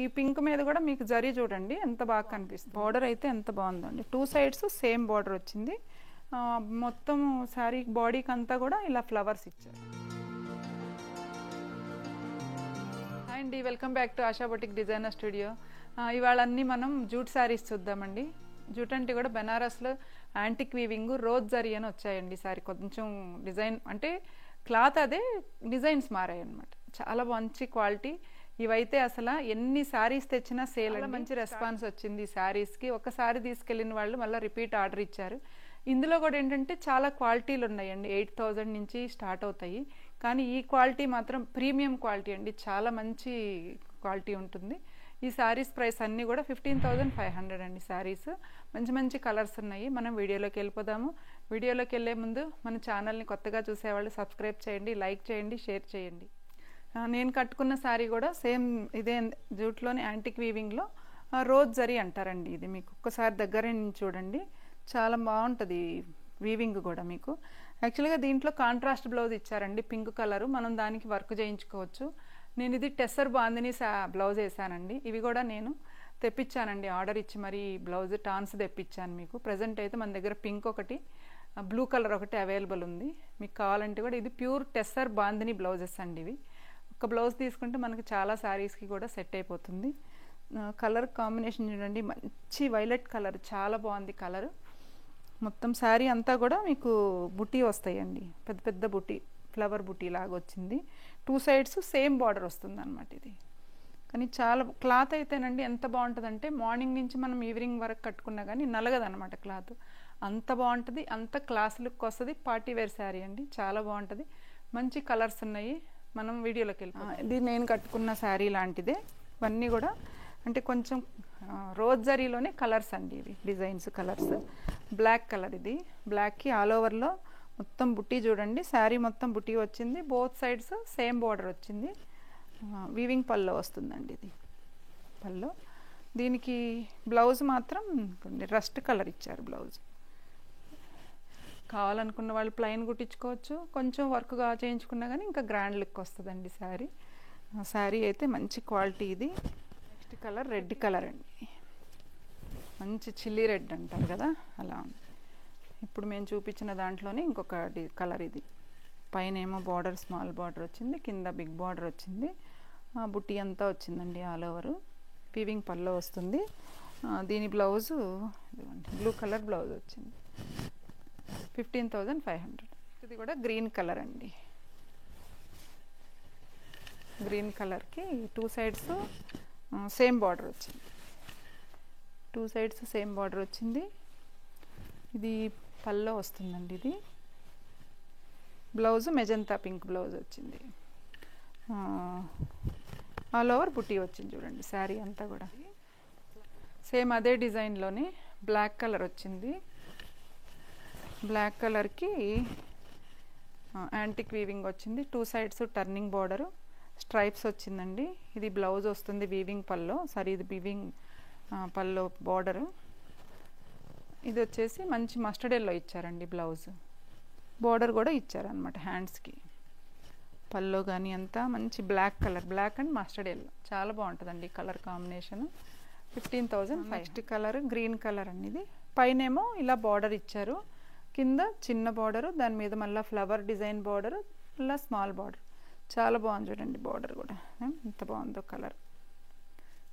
ఈ పింక్ మీద కూడా మీకు జరీ చూడండి ఎంత బాగా కనిపిస్తుంది. బార్డర్ అయితే ఎంత బాగుందండి. 2 సైడ్స్ సేమ్ బార్డర్ వచ్చింది. మొత్తం శారీ బాడీకి అంతా కూడా ఇలా ఫ్లవర్స్ ఇచ్చారు. హాయ్ అండి, welcome back to ASHA boutique designer studio. ఇవాళ అన్నీ మనం జూట్ శారీస్ చూద్దామండి. జూట్ అంటే కూడా బెనారస్లో యాంటిక్ వీవింగ్ రోజ్ జరీ అని వచ్చాయండి. సారీ కొంచెం డిజైన్ అంటే క్లాత్ అదే, డిజైన్స్ మారాయి అనమాట. చాలా మంచి క్వాలిటీ. ఇవైతే అసలు ఎన్ని శారీస్ తెచ్చినా సేల్, మంచి రెస్పాన్స్ వచ్చింది ఈ శారీస్కి. ఒక శారీ తీసుకెళ్ళిన వాళ్ళు మళ్ళీ రిపీట్ ఆర్డర్ ఇచ్చారు. ఇందులో కూడా ఏంటంటే చాలా క్వాలిటీలు ఉన్నాయండి. 8,000 నుంచి స్టార్ట్ అవుతాయి. కానీ ఈ క్వాలిటీ మాత్రం ప్రీమియం క్వాలిటీ అండి. చాలా మంచి క్వాలిటీ ఉంటుంది. ఈ శారీస్ ప్రైస్ అన్నీ కూడా 15,500 అండి. శారీస్ మంచి మంచి కలర్స్ ఉన్నాయి. మనం వీడియోలోకి వెళ్ళిపోదాము. వీడియోలోకి వెళ్ళే ముందు మన ఛానల్ని కొత్తగా చూసేవాళ్ళు సబ్స్క్రైబ్ చేయండి, లైక్ చేయండి, షేర్ చేయండి. నేను కట్టుకున్న శారీ కూడా సేమ్ ఇదే జూట్లోని యాంటిక్ వీవింగ్లో రోజ్ జరీ అంటారండి. ఇది మీకు ఒక్కసారి దగ్గర నుంచి చూడండి, చాలా బాగుంటుంది వీవింగ్ కూడా. మీకు యాక్చువల్గా దీంట్లో కాంట్రాస్ట్ బ్లౌజ్ ఇచ్చారండి, పింక్ కలరు. మనం దానికి వర్క్ చేయించుకోవచ్చు. నేను ఇది టెస్సర్ బాందిని బ్లౌజ్ వేసానండి. ఇవి కూడా నేను తెప్పించానండి, ఆర్డర్ ఇచ్చి మరి బ్లౌజ్ టాన్స్ తెప్పించాను మీకు. ప్రజెంట్ అయితే మన దగ్గర పింక్ ఒకటి, బ్లూ కలర్ ఒకటి అవైలబుల్ ఉంది. మీకు కావాలంటే కూడా ఇది ప్యూర్ టెస్సర్ బాందిని బ్లౌజెస్ అండి. ఇవి ఒక బ్లౌజ్ తీసుకుంటే మనకి చాలా శారీస్కి కూడా సెట్ అయిపోతుంది. కలర్ కాంబినేషన్ చూడండి, మంచి వైలెట్ కలర్, చాలా బాగుంది కలర్. మొత్తం శారీ అంతా కూడా మీకు బుటీ వస్తాయండి, పెద్ద పెద్ద బుటీ, ఫ్లవర్ బుటీ లాగా వచ్చింది. 2 సైడ్స్ సేమ్ బార్డర్ వస్తుంది అనమాట ఇది. కానీ చాలా క్లాత్ అయితేనండి ఎంత బాగుంటుందంటే మార్నింగ్ నుంచి మనం ఈవినింగ్ వరకు కట్టుకున్నా కానీ నలగదనమాట క్లాత్. అంత బాగుంటుంది, అంత క్లాస్ లుక్ వస్తుంది. పార్టీ వేర్ శారీ అండి, చాలా బాగుంటుంది. మంచి కలర్స్ ఉన్నాయి. మనం వీడియోలోకి వెళ్ళిపోతాం. ఇది నేను కట్టుకున్న శారీ లాంటిదే. ఇవన్నీ కూడా అంటే కొంచెం రోజ్ జరీలోనే కలర్స్ అండి. ఇవి డిజైన్స్ కలర్స్. బ్లాక్ కలర్, ఇది బ్లాక్కి ఆల్ ఓవర్లో మొత్తం బుట్టి చూడండి. శారీ మొత్తం బుట్టి వచ్చింది. బోత్ సైడ్స్ సేమ్ బార్డర్ వచ్చింది. వీవింగ్ పల్లో వస్తుందండి ఇది పల్లో. దీనికి బ్లౌజ్ మాత్రం రస్ట్ కలర్ ఇచ్చారు బ్లౌజ్. కావాలనుకున్న వాళ్ళు ప్లెయిన్ కుట్టించుకోవచ్చు, కొంచెం వర్క్గా చేయించుకున్నా కానీ ఇంకా గ్రాండ్ లుక్ వస్తుందండి శారీ. శారీ అయితే మంచి క్వాలిటీ. ఇది నెక్స్ట్ కలర్ రెడ్ కలర్ అండి, మంచి చిల్లీ రెడ్ అంటారు కదా, అలా ఉంది. ఇప్పుడు మేము చూపించిన దాంట్లోనే ఇంకొక కలర్. ఇది పైన ఏమో బార్డర్ స్మాల్ బార్డర్ వచ్చింది, కింద బిగ్ బార్డర్ వచ్చింది. బుట్టి అంతా వచ్చిందండి ఆల్ ఓవరు. వీవింగ్ పల్లో వస్తుంది. దీని బ్లౌజు బ్లూ కలర్ బ్లౌజ్ వచ్చింది. 15,500. ఇది కూడా గ్రీన్ కలర్ అండి. గ్రీన్ కలర్కి 2 సైడ్స్ సేమ్ బార్డర్ వచ్చింది. 2 సైడ్స్ సేమ్ బార్డర్ వచ్చింది. ఇది పల్లో వస్తుందండి. ఇది బ్లౌజ్ మెజంతా పింక్ బ్లౌజ్ వచ్చింది. ఆల్ ఓవర్ బుట్టి వచ్చింది చూడండి. శారీ అంతా కూడా సేమ్ అదే డిజైన్లోనే బ్లాక్ కలర్ వచ్చింది. బ్లాక్ కలర్కి యాంటిక్ వీవింగ్ వచ్చింది. 2 సైడ్స్ టర్నింగ్ బార్డరు, స్ట్రైప్స్ వచ్చిందండి. ఇది బ్లౌజ్ వస్తుంది వీవింగ్ పల్లో. సారీ, ఇది వీవింగ్ పల్లో బార్డరు. ఇది వచ్చేసి మంచి మస్టర్డ్ ఎల్లో ఇచ్చారండి బ్లౌజ్. బార్డర్ కూడా ఇచ్చారనమాట హ్యాండ్స్కి. పల్లో కానీ అంతా మంచి black colour, black and mustard yellow, చాలా బాగుంటుందండి colour combination. 15,000. Next colour green colour అండి. ఇది పైనేమో ఇలా బార్డర్ ఇచ్చారు, కింద చిన్న బార్డరు, దాని మీద మళ్ళీ ఫ్లవర్ డిజైన్ బార్డరు, మళ్ళీ స్మాల్ బార్డర్. చాలా బాగుంది చూడండి బార్డర్ కూడా, ఎంత బాగుందో కలర్.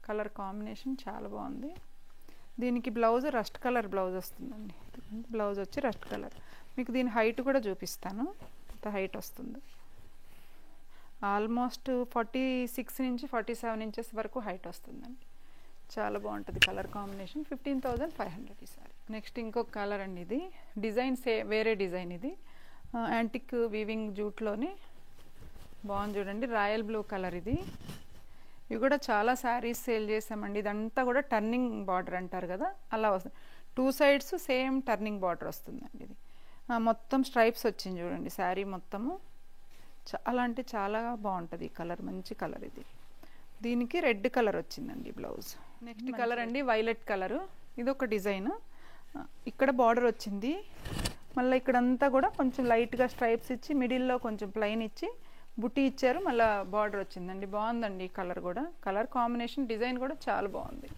కలర్ కాంబినేషన్ చాలా బాగుంది. దీనికి బ్లౌజ్ రస్ట్ కలర్ బ్లౌజ్ వస్తుందండి. బ్లౌజ్ వచ్చి రస్ట్ కలర్. మీకు దీని హైట్ కూడా చూపిస్తాను, ఎంత హైట్ వస్తుంది. ఆల్మోస్ట్ 46 నుంచి 47 ఇంచెస్ వరకు హైట్ వస్తుందండి. చాలా బాగుంటుంది కలర్ కాంబినేషన్. 15,500 ఈసారి. నెక్స్ట్ ఇంకొక కలర్ అండి. ఇది డిజైన్ వేరే డిజైన్. ఇది యాంటిక్ వీవింగ్ జూట్లోనే బాగుంది చూడండి, రాయల్ బ్లూ కలర్. ఇది ఇవి కూడా చాలా శారీస్ సేల్ చేసామండి. ఇదంతా కూడా టర్నింగ్ బార్డర్ అంటారు కదా, అలా వస్తుంది. 2 సైడ్స్ సేమ్ టర్నింగ్ బార్డర్ వస్తుందండి. ఇది మొత్తం స్ట్రైప్స్ వచ్చింది చూడండి శారీ మొత్తము. చాలా అంటే చాలా బాగుంటుంది ఈ కలర్, మంచి కలర్. ఇది దీనికి రెడ్ కలర్ వచ్చిందండి బ్లౌజ్. నెక్స్ట్ కలర్ అండి వైలెట్ కలరు. ఇది ఒక డిజైన్. ఇక్కడ బార్డర్ వచ్చింది, మళ్ళీ ఇక్కడంతా కూడా కొంచెం లైట్గా స్ట్రైప్స్ ఇచ్చి మిడిల్లో కొంచెం ప్లెయిన్ ఇచ్చి బుట్టి ఇచ్చారు, మళ్ళీ బార్డర్ వచ్చిందండి. బాగుందండి ఈ కలర్ కూడా, కలర్ కాంబినేషన్ డిజైన్ కూడా చాలా బాగుంది.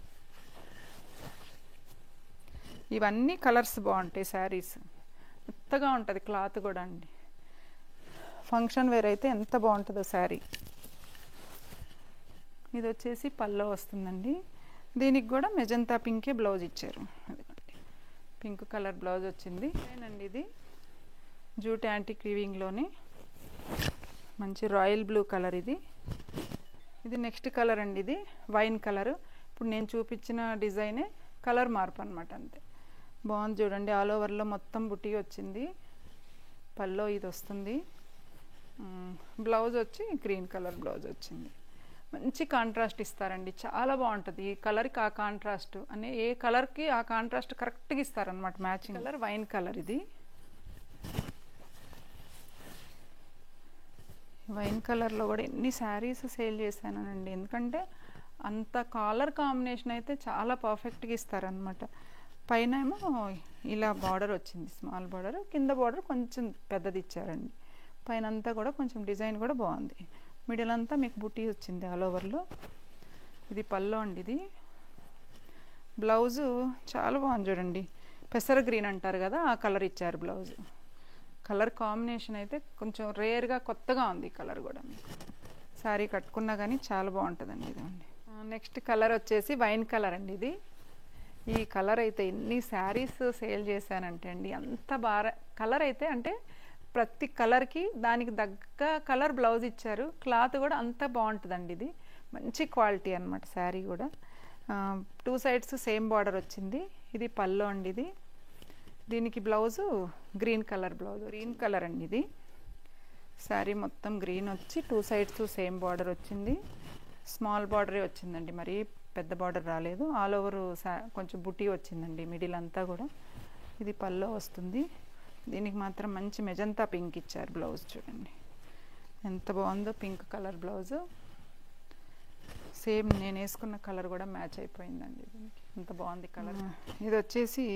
ఇవన్నీ కలర్స్ బాగుంటాయి. శారీస్ మెత్తగా ఉంటుంది క్లాత్ కూడా అండి. ఫంక్షన్ వేర్ అయితే ఎంత బాగుంటుందో శారీ. ఇది వచ్చేసి పల్లో వస్తుందండి. దీనికి కూడా మెజంతా పింకే బ్లౌజ్ ఇచ్చారు. అదిగోండి పింక్ కలర్ బ్లౌజ్ వచ్చింది. అండి ఇది జూట్ యాంటిక్ వీవింగ్లోని మంచి రాయల్ బ్లూ కలర్. ఇది నెక్స్ట్ కలర్ అండి. ఇది వైన్ కలర్. ఇప్పుడు నేను చూపించిన డిజైనే, కలర్ మార్పు అనమాట అంతే. బాగుంది చూడండి. ఆల్ ఓవర్లో మొత్తం బుట్టి వచ్చింది. పల్లో ఇది వస్తుంది. బ్లౌజ్ వచ్చి గ్రీన్ కలర్ బ్లౌజ్ వచ్చింది. మంచి కాంట్రాస్ట్ ఇస్తారండి, చాలా బాగుంటుంది. ఈ కలర్కి ఆ కాంట్రాస్ట్ అనే, ఏ కలర్కి ఆ కాంట్రాస్ట్ కరెక్ట్గా ఇస్తారనమాట. Matching colour wine colour. ఇది వైన్ కలర్లో కూడా ఎన్ని శారీస్ సేల్ చేశానండి. ఎందుకంటే అంత కలర్ కాంబినేషన్ అయితే చాలా పర్ఫెక్ట్గా ఇస్తారనమాట. పైన ఏమో ఇలా బార్డర్ వచ్చింది, స్మాల్ బార్డర్. కింద బార్డర్ కొంచెం పెద్దది ఇచ్చారండి. పైన అంతా కూడా కొంచెం డిజైన్ కూడా బాగుంది. మిడిల్ అంతా మీకు బుటీ వచ్చింది ఆల్ ఓవర్లో. ఇది పల్లో అండి. ఇది బ్లౌజు చాలా బాగుంది చూడండి. పెసర గ్రీన్ అంటారు కదా, ఆ కలర్ ఇచ్చారు బ్లౌజ్. కలర్ కాంబినేషన్ అయితే కొంచెం రేర్గా కొత్తగా ఉంది. ఈ కలర్ కూడా మీకు శారీ కట్టుకున్నా కానీ చాలా బాగుంటుందండి. ఇదండి నెక్స్ట్ కలర్ వచ్చేసి వైన్ కలర్ అండి. ఇది ఈ కలర్ అయితే ఎన్ని శారీస్ సేల్ చేశానంటే అండి, అంత బాగా కలర్ అయితే, అంటే ప్రతి కలర్కి దానికి తగ్గ కలర్ బ్లౌజ్ ఇచ్చారు. క్లాత్ కూడా అంత బాగుంటుందండి. ఇది మంచి క్వాలిటీ అనమాట. శారీ కూడా 2 సైడ్స్ సేమ్ బార్డర్ వచ్చింది. ఇది పల్లో అండి. ఇది దీనికి blouse green colour blouse, green colour అండి. ఇది శారీ మొత్తం గ్రీన్ వచ్చి 2 సైడ్స్ సేమ్ బార్డర్ వచ్చింది. స్మాల్ బార్డరే వచ్చిందండి, మరి పెద్ద బార్డర్ రాలేదు. ఆల్ ఓవర్ కొంచెం బుటీ వచ్చిందండి మిడిల్ అంతా కూడా. ఇది పల్లో వస్తుంది. దీనికి మాత్రం మంచి మెజంతా పింక్ ఇచ్చారు బ్లౌజ్. చూడండి ఎంత బాగుందో పింక్ కలర్ బ్లౌజు. సేమ్ నేను వేసుకున్న కలర్ కూడా మ్యాచ్ అయిపోయిందండి దీనికి. ఎంత బాగుంది కలర్. ఇది వచ్చేసి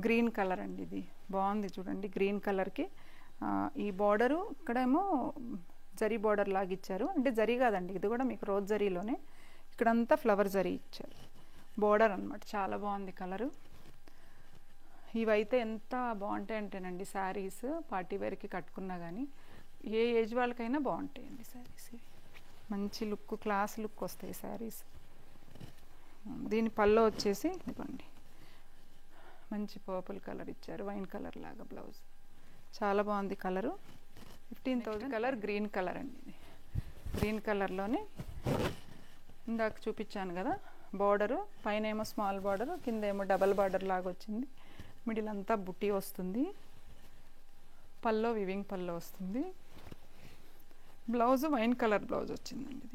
గ్రీన్ కలర్ అండి. ఇది బాగుంది చూడండి. గ్రీన్ కలర్కి ఈ బార్డరు ఇక్కడేమో జరీ బార్డర్ లాగా ఇచ్చారు. అంటే జరీ కాదండి, ఇది కూడా మీకు రోజ్ జరీలోనే. ఇక్కడంతా ఫ్లవర్ జరీ ఇచ్చారు బార్డర్ అనమాట. చాలా బాగుంది కలరు. ఇవైతే ఎంత బాగుంటాయి అంటేనండి శారీస్, పార్టీ వేర్కి కట్టుకున్నా కానీ ఏ ఏజ్ వాళ్ళకైనా బాగుంటాయండి శారీస్. ఇవి మంచి లుక్, క్లాస్ లుక్ వస్తాయి శారీస్. దీని పల్లో వచ్చేసి ఇదిగోండి మంచి పర్పుల్ కలర్ ఇచ్చారు, వైన్ కలర్ లాగా బ్లౌజ్. చాలా బాగుంది కలరు. 15,000 కలర్ గ్రీన్ కలర్ అండి. ఇది గ్రీన్ కలర్లోనే ఇందాక చూపించాను కదా బార్డరు. పైన ఏమో స్మాల్ బార్డరు, కింద ఏమో డబల్ బార్డర్ లాగా వచ్చింది. మిడిల్ అంతా బుట్టి వస్తుంది. పల్లో వివింగ్ పల్లో వస్తుంది. బ్లౌజ్ వైన్ కలర్ బ్లౌజ్ వచ్చిందండి.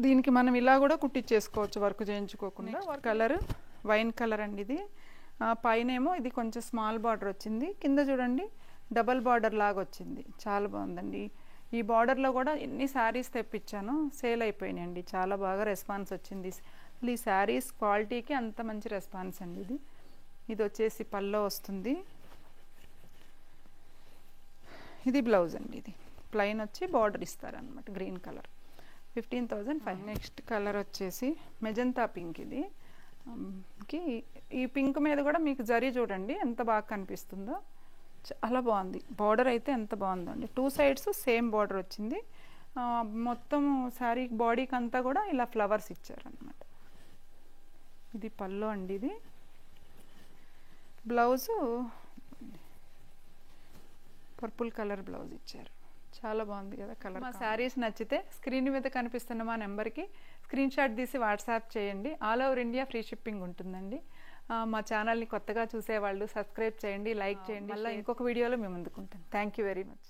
దీనికి మనం ఇలా కూడా కుట్టించేసుకోవచ్చు వర్క్ చేయించుకోకుండా. కలర్ వైన్ కలర్ అండి. ఇది పైన ఏమో ఇది కొంచెం స్మాల్ బార్డర్ వచ్చింది. కింద చూడండి డబల్ బార్డర్ లాగా వచ్చింది. చాలా బాగుందండి. ఈ బార్డర్లో కూడా ఎన్ని శారీస్ తెప్పించాను, సేల్ అయిపోయినాయండి. చాలా బాగా రెస్పాన్స్ వచ్చింది. ఈ శారీస్ క్వాలిటీకి అంత మంచి రెస్పాన్స్ అండి. ఇది వచ్చేసి పల్లో వస్తుంది. ఇది బ్లౌజ్ అండి. ఇది ప్లెయిన్ వచ్చి బార్డర్ ఇస్తారనమాట గ్రీన్ కలర్. 15,500. నెక్స్ట్ కలర్ వచ్చేసి మెజంతా పింక్. ఇది ఈ పింక్ మీద కూడా మీకు జరీ చూడండి ఎంత బాగా కనిపిస్తుందో. చాలా బాగుంది. బార్డర్ అయితే ఎంత బాగుందో అండి. 2 సైడ్స్ సేమ్ బార్డర్ వచ్చింది. మొత్తం శారీ బాడీకి అంతా కూడా ఇలా ఫ్లవర్స్ ఇచ్చారనమాట. ఇది పల్లో అండి. ఇది బ్లౌజు పర్పుల్ కలర్ బ్లౌజ్ ఇచ్చారు. చాలా బాగుంది కదా కలర్. మా శారీస్ నచ్చితే స్క్రీన్ మీద కనిపిస్తున్న మా నెంబర్కి స్క్రీన్ షాట్ తీసి వాట్సాప్ చేయండి. All over India free shipping ఉంటుందండి. మా ఛానల్ని కొత్తగా చూసేవాళ్ళు సబ్స్క్రైబ్ చేయండి, లైక్ చేయండి. మళ్ళీ ఇంకొక వీడియోలో మేము ముందుకుంటాం. Thank you very much.